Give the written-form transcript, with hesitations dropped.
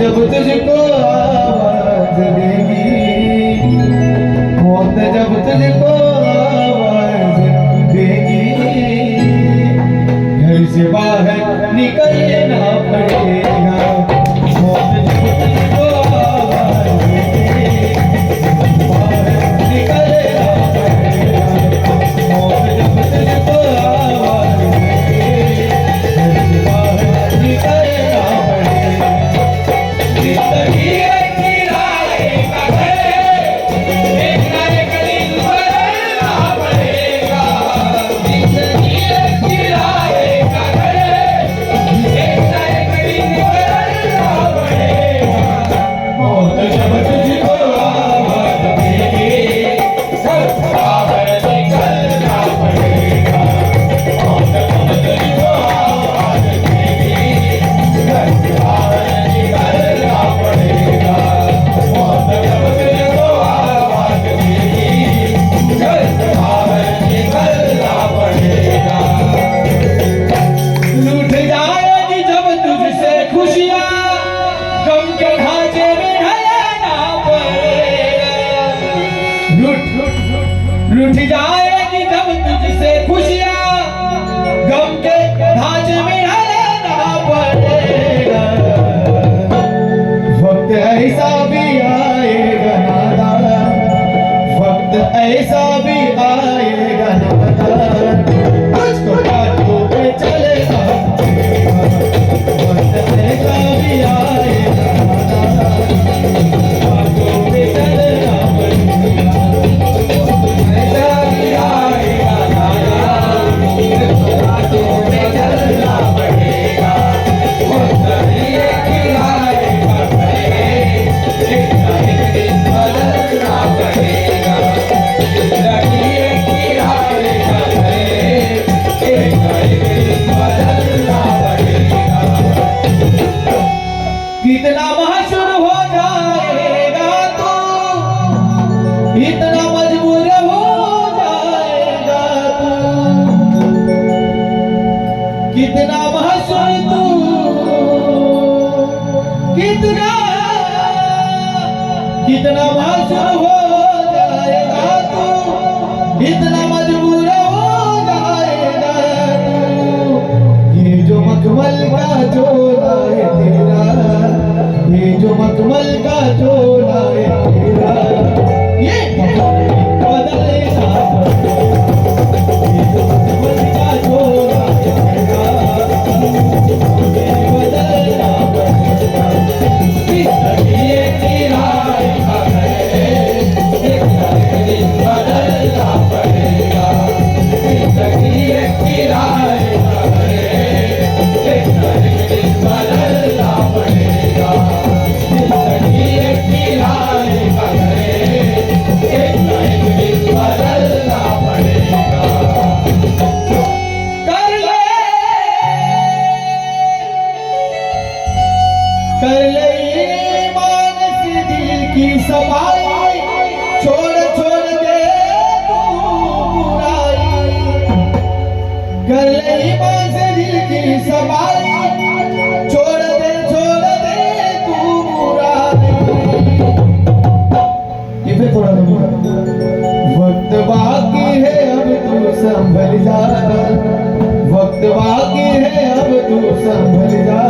जब तुझको आवाज देगी, मौत जब तुझको आवाज देगी, घर से बाहर निकलना पड़ेगा। मौत जब तुझको आवाज देगी, बाहर निकलना पड़ेगा। मौत जब तुझको आवाज देगी, घर से बाहर निकलना पड़ेगा। जिंदगी एक किराए का घर है, एक ना एक दिन बदलना पड़ेगा। जिंदगी एक किराए का घर है, एक ना एक दिन बदलना पड़ेगा। मौत जब तुझको आवाज देगी, घर से बाहर निकलना पड़ेगा। मौत जब तुझको आवाज देगी, घर से बाहर निकलना पड़ेगा। मौत जब तुझको आवाज देगी, घर से बाहर निकलना पड़ेगा। लूट जाएगी जब तुझसे खुशियाँ, गम के ढांचे में ढलना पड़ेगा। लूट जाएगी जब तुझसे खुशियाँ, गम के ढांचे में ढलना पड़ेगा। वक्त ऐसा भी आएगा नादान, वक्त ऐसा भी आएगा नादान, तुझको बातों पे चलेगा पड़ेगा। वक्त ऐसा भी आएगा नादान, बातों पे चलना पड़ेगा। ऐसा भी आएगा नादान, तुझको बातों पे चलना पड़ेगा। वक्त एक किराए का घर है, एक ना एक दिन बदलना पड़ेगा। जिंदगी एक किराए का घर है, एक ना एक दिन बदलना पड़ेगा। कितना महशूर हो जाएगा तू, इतना मजबूर हो जाएगा तू। कितना महशूर तू, कितना महशूर हो जाएगा तू, इतना मजबूर हो जाएगा तू। ये जो मखमल का चोला है तेरा, ये जो मखमल का चोला है तेरा, ये बदलना पड़ेगा। ये जो मखमल का चोला है तेरा, ये बदलना पड़ेगा। जिंदगी एक किराए का घर है, एक ना एक दिन बदलना पड़ेगा। जिंदगी एक किराए का घर है, एक ना एक दिन बदलना पड़ेगा। जिंदगी एक किराए का घर है, एक ना एक दिन बदलना पड़ेगा। कर ले ईमान से दिल की सफाई, छोड़ छोड़ दे तू बुराई। कर ले ईमान से दिल की सफाई, छोड़ दे तू बुराई। ये फिर थोड़ा वक्त बाकी है अब तू संभल जा, वक्त बाकी है अब तू संभल जा।